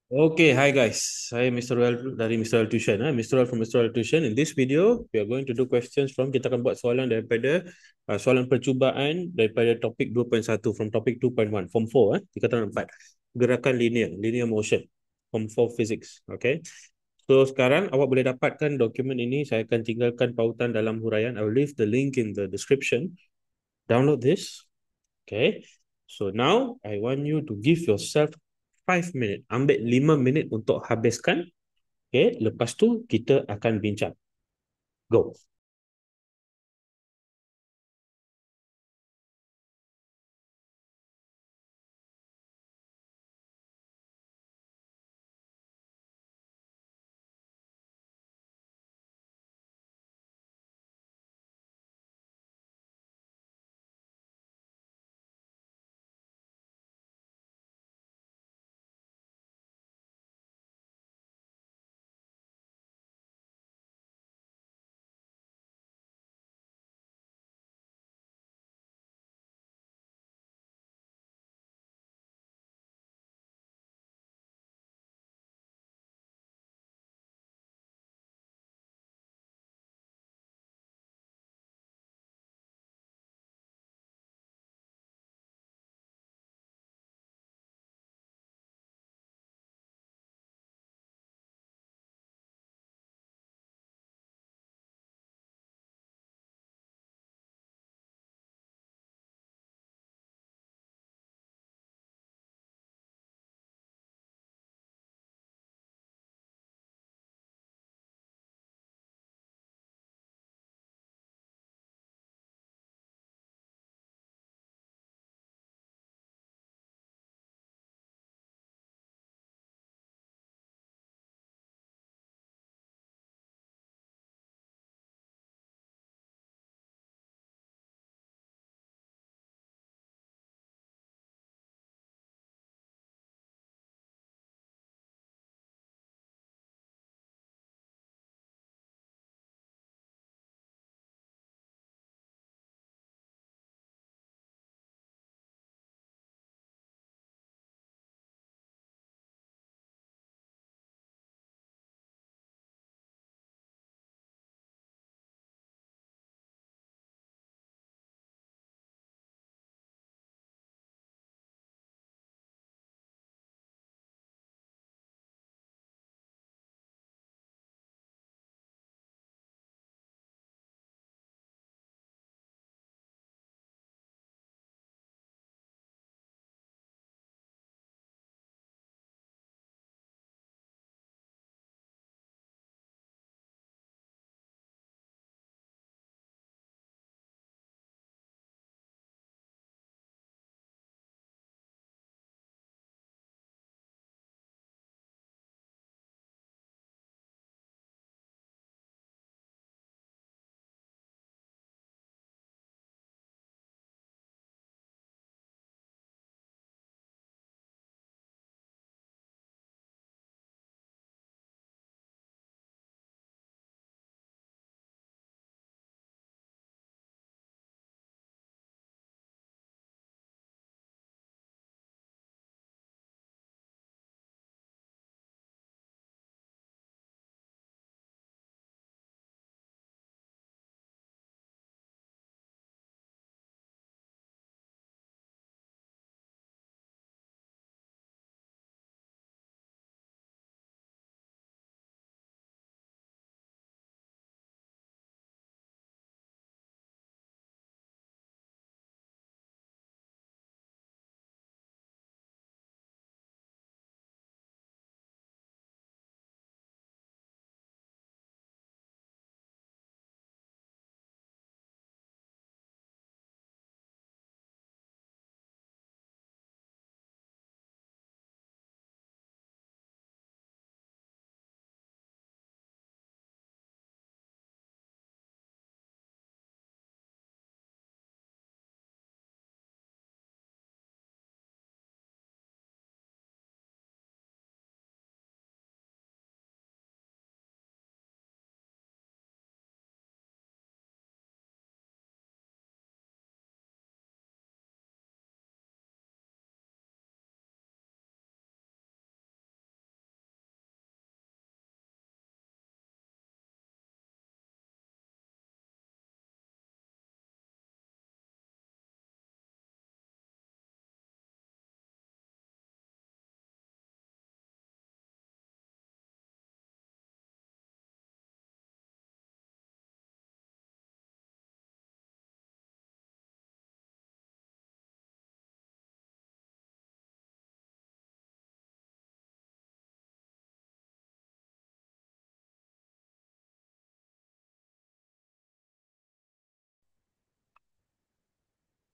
Okay, hi guys. Saya Mr. Well dari Mr. Well Tuition. Mr. Well from Mr. Well Tuition. In this video, we are going to do questions from, kita akan buat soalan daripada soalan percubaan daripada topik 2.1 from topik 2.1, form 4, tingkatan 4. Gerakan linear motion, form 4 physics. Okay. So sekarang awak boleh dapatkan dokumen ini. Saya akan tinggalkan pautan dalam huraian. I will leave the link in the description. Download this. Okay. So now I want you to give yourself 5 minit. Ambil 5 minit untuk habiskan. Okay. Lepas tu kita akan bincang. Go.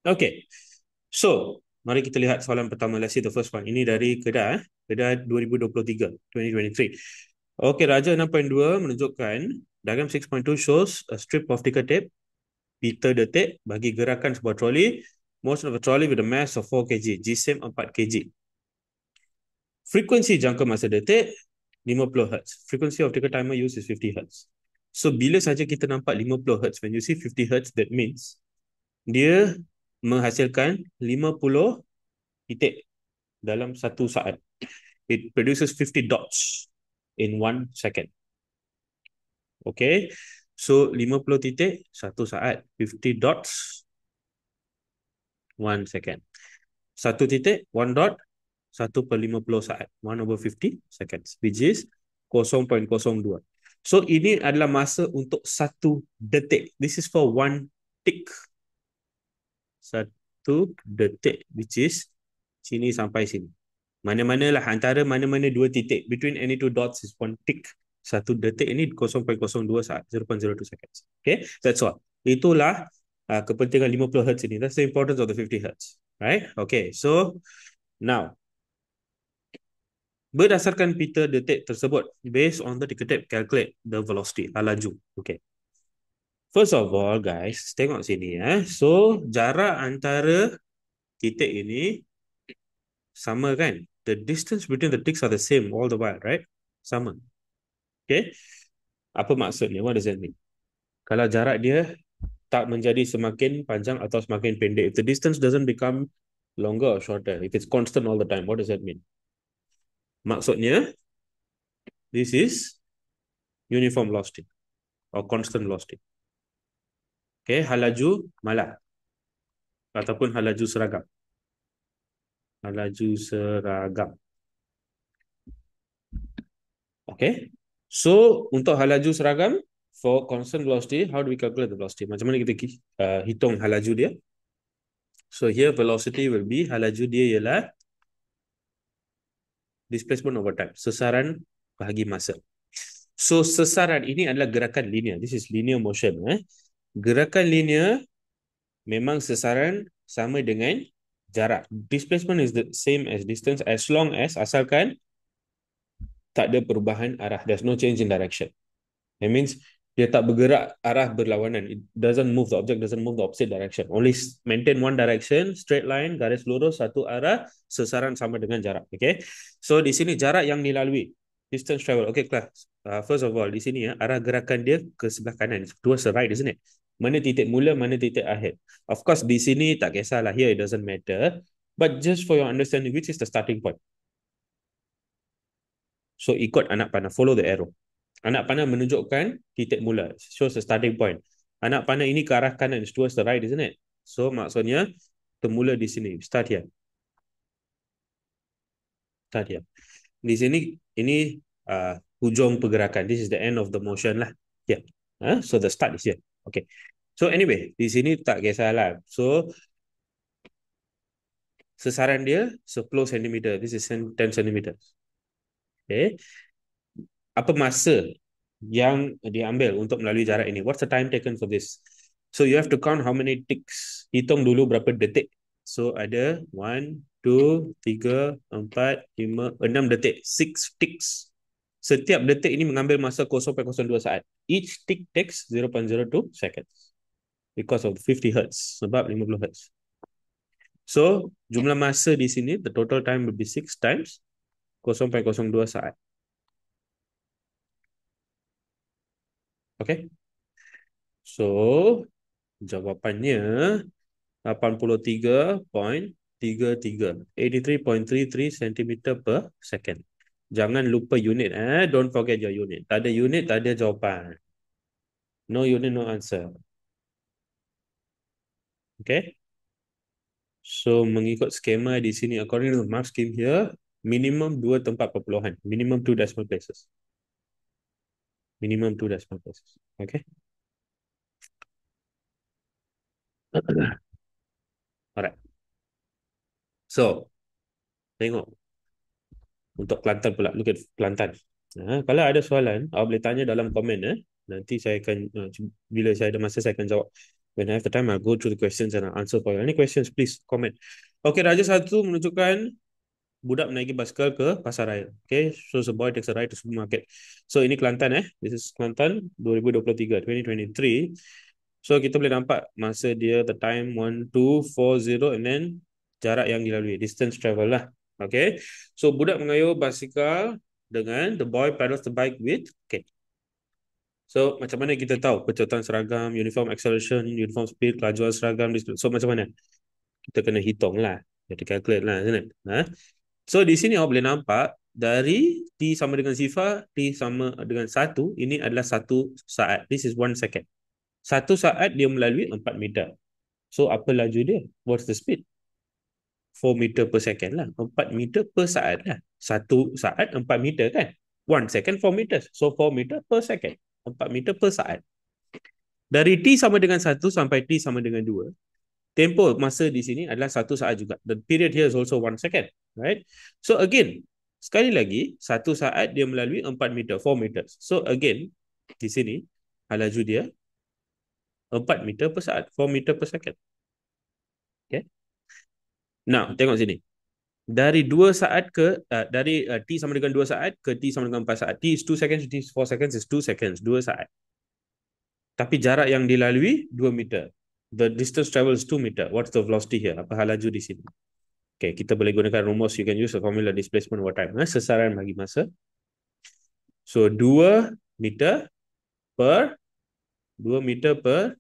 Okay. So, mari kita lihat soalan pertama. Let's see the first one. Ini dari Kedah. Kedah 2023. 2023. Okay, Raja 6.2 menunjukkan diagram 6.2 shows a strip of ticker tape Peter detik bagi gerakan sebuah troli. Motion of a trolley with a mass of 4 kg. GSM 4 kg. Frekuensi jangka masa detik 50 Hz. Frequency of ticker timer used is 50 Hz. So, bila saja kita nampak 50 Hz, when you see 50 Hz, that means dia menghasilkan 50 titik dalam satu saat. It produces 50 dots in 1 second. Okay. So, 50 titik satu saat. 50 dots 1 second. Satu titik, 1 dot, 1/50 saat. 1/50 seconds, which is 0.02. So, ini adalah masa untuk satu detik. This is for one tick. Satu detik, which is sini sampai sini. Mana-mana lah, antara mana-mana dua titik. Between any two dots is one tick. Satu detik ini 0.02 saat. 0.02 seconds. Okay, that's all. Itulah kepentingan 50 Hz ini. That's the importance of the 50 Hz. Right? Okay, so now, berdasarkan pita detik tersebut, based on the ticker tape, calculate the velocity, laju. Okay. First of all, guys, tengok sini. So, jarak antara titik ini sama kan? The distance between the ticks are the same all the while, right? Sama. Okay. Apa maksudnya? What does that mean? Kalau jarak dia tak menjadi semakin panjang atau semakin pendek, if the distance doesn't become longer or shorter, if it's constant all the time, what does that mean? Maksudnya, this is uniform velocity or constant velocity. Okay, hal laju malah ataupun hal laju seragam. Hal laju seragam. Okay. So, untuk hal laju seragam, for constant velocity, how do we calculate the velocity? Macam mana kita hitung hal laju dia? So, here velocity will be, hal laju dia ialah displacement over time. Sesaran bahagi masa. So, sesaran ini adalah gerakan linear. This is linear motion. Gerakan linear memang sesaran sama dengan jarak. Displacement is the same as distance as long as asalkan tak ada perubahan arah. There's no change in direction. That means dia tak bergerak arah berlawanan. It doesn't move, the object doesn't move the opposite direction. Only maintain one direction, straight line, garis lurus, satu arah, sesaran sama dengan jarak. Okay. So di sini jarak yang dilalui. Distance travel. Okay, class. First of all, di sini arah gerakan dia ke sebelah kanan. Towards the right, isn't it? Mana titik mula, mana titik akhir. Of course, di sini tak kisahlah. Here, it doesn't matter. But just for your understanding, which is the starting point? So, ikut anak panah. Follow the arrow. Anak panah menunjukkan titik mula. Shows the starting point. Anak panah ini ke arah kanan. It's towards the right, isn't it? So, maksudnya, termula di sini. Start here. Start here. Di sini, ini hujung pergerakan. This is the end of the motion lah. Yeah. So, the start is here. Okay. So, anyway, di sini tak kisahlah. So, sesaran dia 10 cm. This is 10 cm. Okay. Apa masa yang diambil untuk melalui jarak ini? What's the time taken for this? So you have to count how many ticks. Hitung dulu berapa detik. So ada 1, 2, 3, 4, 5, 6 detik. 6 ticks. Setiap detik ini mengambil masa 0.02 saat. Each tick takes 0.02 seconds. Because of 50 Hz. Sebab 50 Hz. So jumlah masa di sini, the total time will be 6 times 0.02 saat. Okay. So, jawapannya 83.33 cm per second. Jangan lupa unit. Don't forget your unit. Tak ada unit, tak ada jawapan. No unit, no answer. Okay. So, mengikut skema di sini, according to the mark scheme here, minimum 2 tempat perpuluhan. Minimum 2 decimal places. Minimum 2 decimal places. Okay. Alright. So, tengok. Untuk Kelantan pula. Look at Kelantan. Kalau ada soalan, awak boleh tanya dalam komen. Nanti saya akan, bila saya ada masa, saya akan jawab. When I have the time, I'll go through the questions and I'll answer for you. Any questions, please comment. Okay, Raja satu menunjukkan budak menaiki basikal ke pasar raya. Okay, shows a boy takes a ride to supermarket. So ini Kelantan This is Kelantan 2023, 2023. So kita boleh nampak masa dia the time 1240 and then jarak yang dilalui, distance travel lah. Okay. So budak mengayuh basikal dengan the boy pedals the bike with okay. So macam mana kita tahu pecotan seragam, uniform acceleration, uniform speed, kelajuan seragam, so macam mana? Kita kena hitung lah. Kita calculate lah, isn't it? So di sini awak boleh nampak dari T sama dengan sifar, T sama dengan 1, ini adalah 1 saat. This is 1 second. 1 saat dia melalui 4 meter. So apa laju dia? What's the speed? 4 meter per second lah. 4 meter per saat lah. 1 saat 4 meter kan? 1 second 4 meters. So 4 meter per second. 4 meter per saat. Dari T sama dengan 1 sampai T sama dengan 2, tempoh masa di sini adalah 1 saat juga. The period here is also 1 second. Right? So again, sekali lagi, 1 saat dia melalui 4 meter, 4 meters. So again, di sini, laju dia 4 meter per saat, 4 meter per second. Okay. Now, tengok sini. Dari 2 saat ke, dari T sama dengan 2 saat ke T sama dengan 4 saat. T is 2 seconds, T is 4 seconds, is 2 seconds, 2 saat. Tapi jarak yang dilalui 2 meter. The distance travel is 2 meter. What's the velocity here? Apa hal laju di sini? Okay, kita boleh gunakan rumus. You can use the formula displacement over time. Sesaran bagi masa. So, 2 meter per, 2 meter per,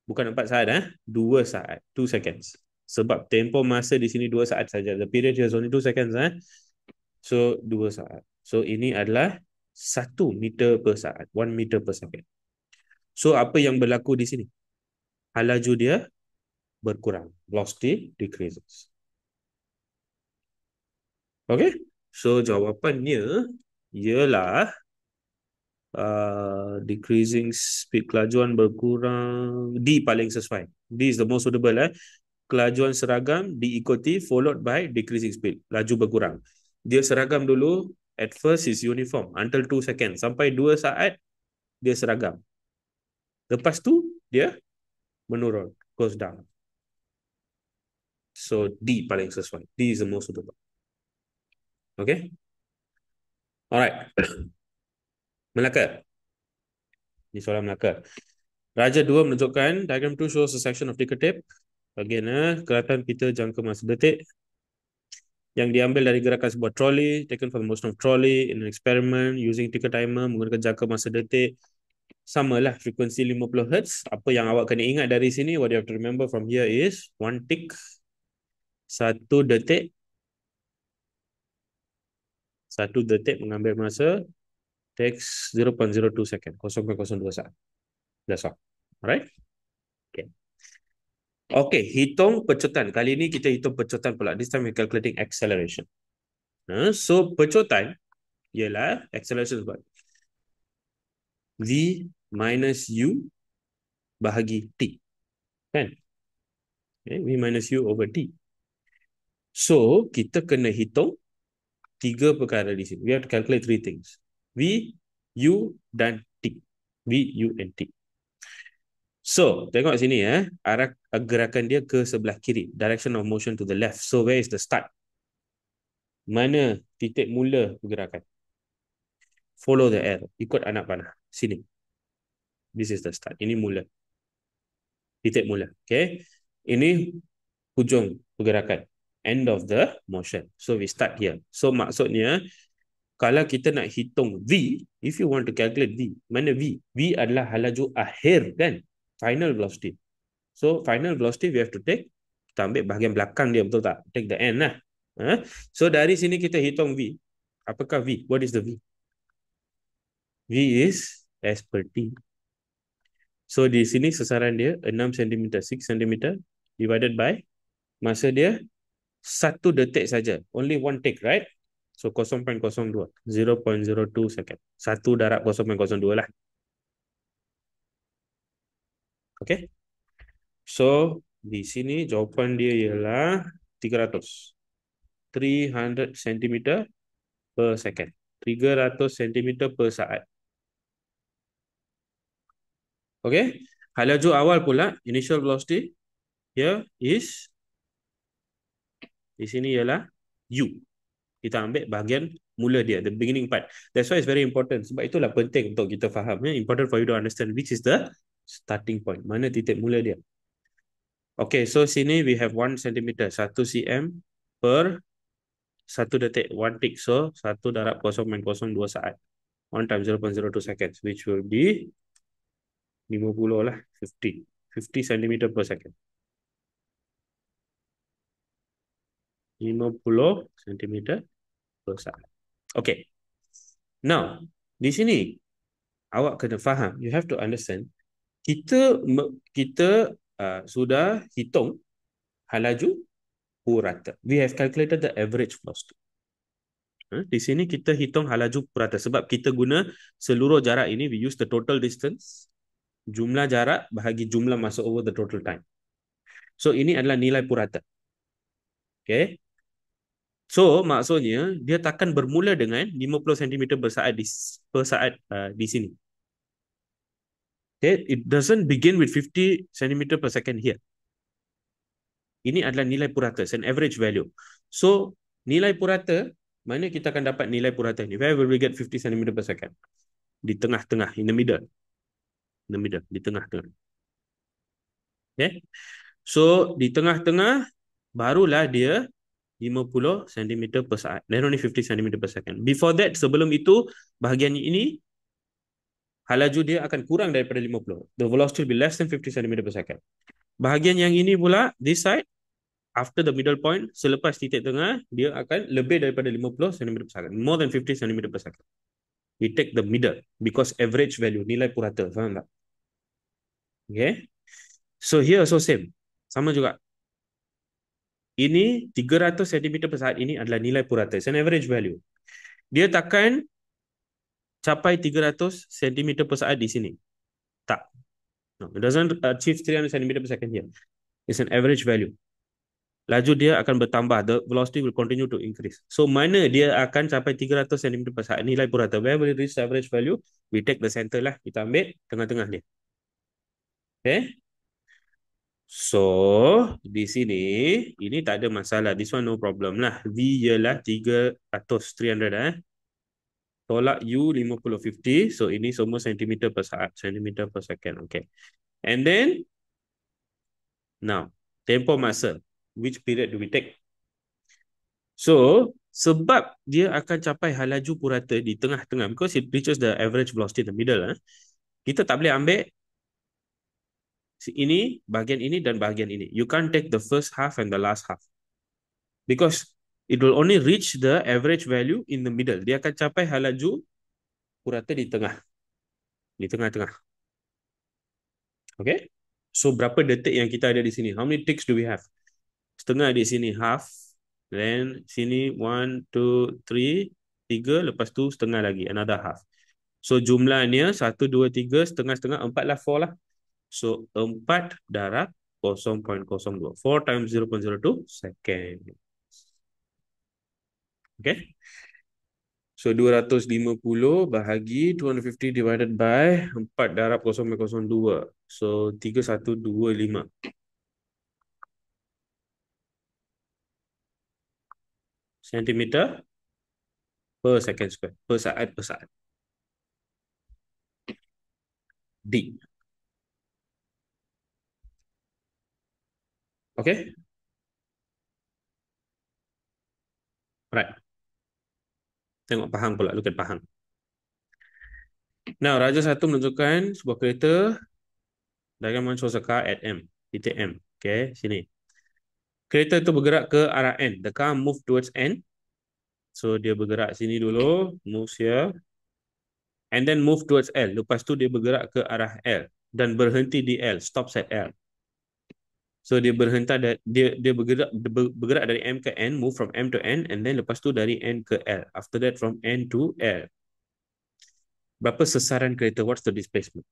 bukan 4 saat, 2 saat, 2 seconds. Sebab tempoh masa di sini 2 saat saja. The period here is only 2 seconds, So, 2 saat. So, ini adalah 1 meter per saat. 1 meter per second. So, apa yang berlaku di sini? Hal laju dia berkurang. Velocity decreases. Okay? So, jawapannya ialah decreasing speed, kelajuan berkurang. D paling sesuai. D is the most suitable. Kelajuan seragam diikuti followed by decreasing speed. Laju berkurang. Dia seragam dulu. At first is uniform. Until 2 seconds. Sampai 2 saat dia seragam. Lepas tu dia menurun. Goes down. So D paling sesuai. D is the most suitable. Okay. Alright. Melaka. Ini soalan Melaka. Raja 2 menunjukkan diagram 2 shows a section of ticker tape. Again, kelihatan kita jangka masa detik yang diambil dari gerakan sebuah trolley, taken from the motion of trolley in an experiment using ticker timer menggunakan jangka masa detik. Samalah frekuensi 50 Hz. Apa yang awak kena ingat dari sini, what you have to remember from here is 1 tick, 1 detik. 1 detik mengambil masa takes 0.02 second, 0.02 saat. That's all. Alright? Okay. Okay, hitung pecotan. Kali ini kita hitung pecotan pula. This time we're calculating acceleration. So, pecotan ialah acceleration sebab V minus U bahagi T. Kan? Okay, V minus U over T. So, kita kena hitung 3 perkara di sini. We have to calculate 3 things. V, U, dan T. V, U, and T. So, tengok sini arah gerakan dia ke sebelah kiri. Direction of motion to the left. So, where is the start? Mana titik mula pergerakan? Follow the arrow. Ikut anak panah. Sini. This is the start. Ini mula. Titik mula. Okay. Ini hujung pergerakan. End of the motion. So, we start here. So, maksudnya, kalau kita nak hitung V, if you want to calculate V, mana V? V adalah hal laju akhir kan? Final velocity. So, final velocity we have to take, kita ambil bahagian belakang dia, betul tak? Take the end lah. So, dari sini kita hitung V. Apakah V? What is the V? V is as per T. So, di sini sasaran dia 6 cm, 6 cm divided by masa dia 1 detik saja. Only 1 tick, right? So 0.02, 0.02 second. 1 darab 0.02 lah. Okay. So, di sini jawapan dia ialah 300. 300 cm per second. 300 cm per saat. Okay. Hal laju awal pula, initial velocity here is, di sini ialah U. Kita ambil bahagian mula dia, the beginning part. That's why it's very important. Sebab itulah penting untuk kita faham. Important for you to understand which is the starting point. Mana titik mula dia. Okay, so sini we have 1 cm, 1 cm per 1 detik, 1 tick. So 1 darab 0.02 saat. 1 times 0.02 seconds, which will be 50 lah, 50 cm per second. 50 cm per saat. Okay. Now, di sini awak kena faham, you have to understand, kita sudah hitung hal laju purata. We have calculated the average velocity. Di sini kita hitung hal laju purata sebab kita guna seluruh jarak ini, we use the total distance, jumlah jarak bahagi jumlah masa over the total time. So ini adalah nilai purata. Okay. So maksudnya dia takkan bermula dengan 50 cm per saat di sini. Okay, it doesn't begin with 50 cm per second here. Ini adalah nilai purata, it's an average value. So nilai purata, mana kita akan dapat nilai purata ni? Where will we get 50 cm per second? Di tengah-tengah, in the middle. In the middle, di tengah-tengah. Okay. So di tengah-tengah barulah dia 50 cm per saat. Then only 50 cm per second. Before that, sebelum itu, bahagian ini, hal laju dia akan kurang daripada 50. The velocity will be less than 50 cm per second. Bahagian yang ini pula, this side, after the middle point, selepas titik tengah, dia akan lebih daripada 50 cm per second. More than 50 cm per second. We take the middle, because average value, nilai purata. Faham tak? Okay. So here also same. Sama juga. Ini 300 cm per saat ini adalah nilai purata. It's an average value. Dia takkan capai 300 cm per saat di sini. Tak. No, it doesn't achieve 300 cm per second here. It's an average value. Laju dia akan bertambah. The velocity will continue to increase. So, mana dia akan capai 300 cm per saat nilai purata? Where will it reach the average value? We take the center lah. Kita ambil tengah-tengah dia. Okay. So, di sini, ini tak ada masalah. This one no problem lah. V ialah 300, Tolak U 50, 50. So, ini semua centimeter per saat. Centimeter per second. Okay. And then, now, tempoh masa. Which period do we take? So, sebab dia akan capai hal laju purata di tengah-tengah, because it reaches the average velocity in the middle, kita tak boleh ambil ini, bahagian ini dan bahagian ini. You can't take the first half and the last half. Because it will only reach the average value in the middle. Dia akan capai hal laju purata di tengah. Di tengah-tengah. Okay? So, berapa detik yang kita ada di sini? How many ticks do we have? Setengah di sini, half. Then, sini, 1, 2, 3. 3, lepas tu setengah lagi. Another half. So, jumlahnya 1, 2, 3, setengah-setengah, 4 lah, 4 lah. So, 4 darab 0.02. 4 times 0.02 second. Okay. So, 250 bahagi 250 divided by 4 darab 0.02. So, 3125. Centimeter per second square. Per saat. D. Okay. Right. Tengok Pahang pula. Look at Pahang. Now, Raja 1 menunjukkan sebuah kereta. Diagram 1 shows a car at M. Titik M. Okay, sini. Kereta itu bergerak ke arah N. The car move towards N. So, dia bergerak sini dulu. Moves here. And then move towards L. Lepas tu dia bergerak ke arah L. Dan berhenti di L. Stops at L. So, dia bergerak dari M ke N. Move from M to N. And then lepas tu dari N ke L. After that from N to L. Berapa sesaran kereta? What's the displacement?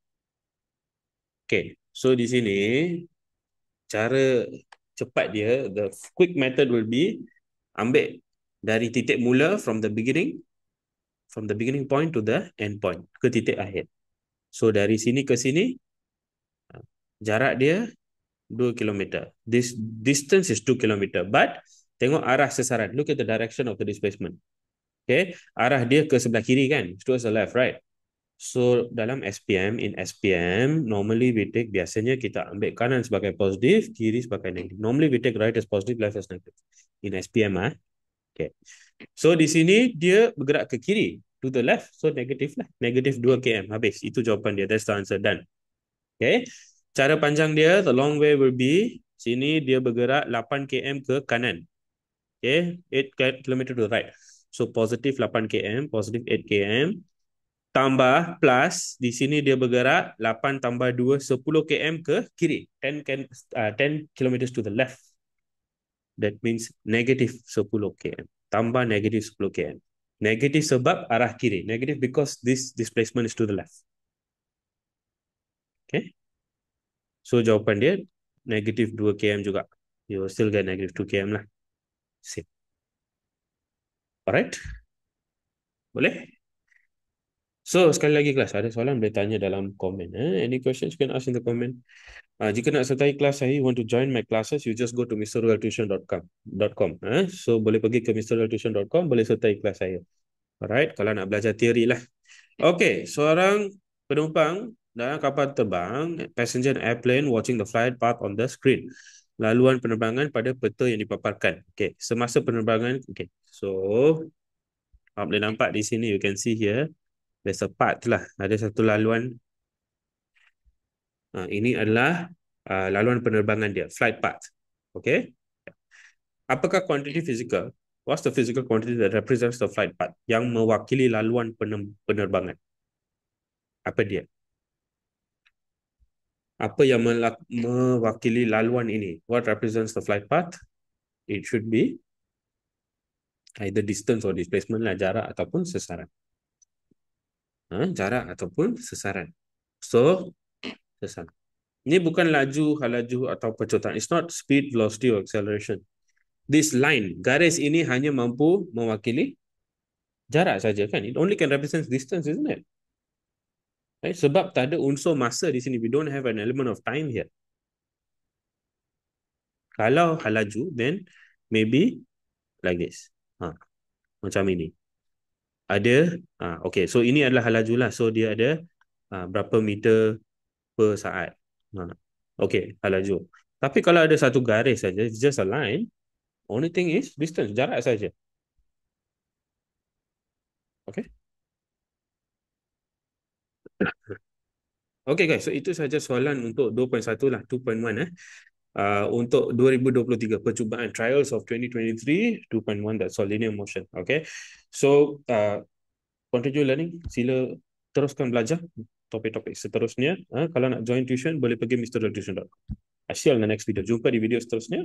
Okay. So, di sini cara cepat dia, the quick method will be ambil dari titik mula from the beginning point to the end point, ke titik akhir. So dari sini ke sini Jarak dia 2 kilometer. This distance is 2 kilometer. But tengok arah sasaran. Look at the direction of the displacement. Okay. Arah dia ke sebelah kiri kan? Towards the left, right? So dalam SPM, in SPM, normally we take, biasanya kita ambil kanan sebagai positif, kiri sebagai negatif. Normally we take right as positive, left as negative. In SPM, okay. So di sini dia bergerak ke kiri, to the left, so negatif lah. Negatif 2 km. Habis. Itu jawapan dia. That's the answer. Done. Okay. Cara panjang dia, the long way will be, sini dia bergerak 8 km ke kanan. Okay. 8 km to the right. So positif 8 km, positif 8 km. Tambah plus, di sini dia bergerak 8 tambah 2, 10 km ke kiri. 10 kilometers to the left. That means negative 10 km. Tambah negative 10 km. Negatif sebab arah kiri. Negative because this displacement is to the left. Okay. So jawapan dia negative 2 km juga. You will still get negative 2 km lah. Same. Alright. Boleh? So sekali lagi kelas, ada soalan boleh tanya dalam komen. Any questions you can ask in the comment. Jika nak sertai kelas saya, you want to join my classes, you just go to mrroyaltuition.com. So boleh pergi ke mrroyaltuition.com, boleh sertai kelas saya. Alright, kalau nak belajar teori lah. Okay, seorang penumpang dalam kapal terbang, passenger airplane watching the flight path on the screen. Laluan penerbangan pada peta yang dipaparkan. Okay, semasa penerbangan, okay. So, boleh nampak di sini, you can see here, there's a path lah. Ada satu laluan. Ini adalah laluan penerbangan dia, flight path. Okay. Apakah quantity physical? What's the physical quantity that represents the flight path? Yang mewakili laluan penerbangan. Apa dia? Apa yang mewakili laluan ini? What represents the flight path? It should be either distance or displacement lah, jarak ataupun sasaran. Jarak ataupun sasaran. So, sasaran. Ini bukan laju, halaju atau pecotan. It's not speed, velocity or acceleration. This line, garis ini hanya mampu mewakili jarak saja kan? It only can represent distance, isn't it? Right? Sebab tak ada unsur masa di sini. We don't have an element of time here. Kalau halaju, then maybe like this. Macam ini. Ada, okay. So ini adalah halaju lah. So dia ada berapa meter per saat. Okay, halaju. Tapi kalau ada satu garis saja, it's just a line. Only thing is distance, jarak saja. Okay. Okay guys, so itu saja soalan untuk 2.1 lah, 2.1 untuk 2023 percubaan Trials of 2023 2.1, that's all, linear motion. Okay. So continue learning, sila teruskan belajar topik-topik seterusnya. Kalau nak join tuition boleh pergi mrtuition.com. I see you on the next video. Jumpa di video seterusnya.